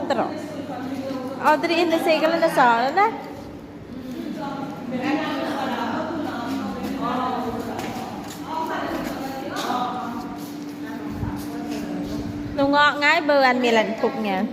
tro. Audrey in the cycle na sa na. Nung ngọ ngái bơ anh mì lạnh phục nha.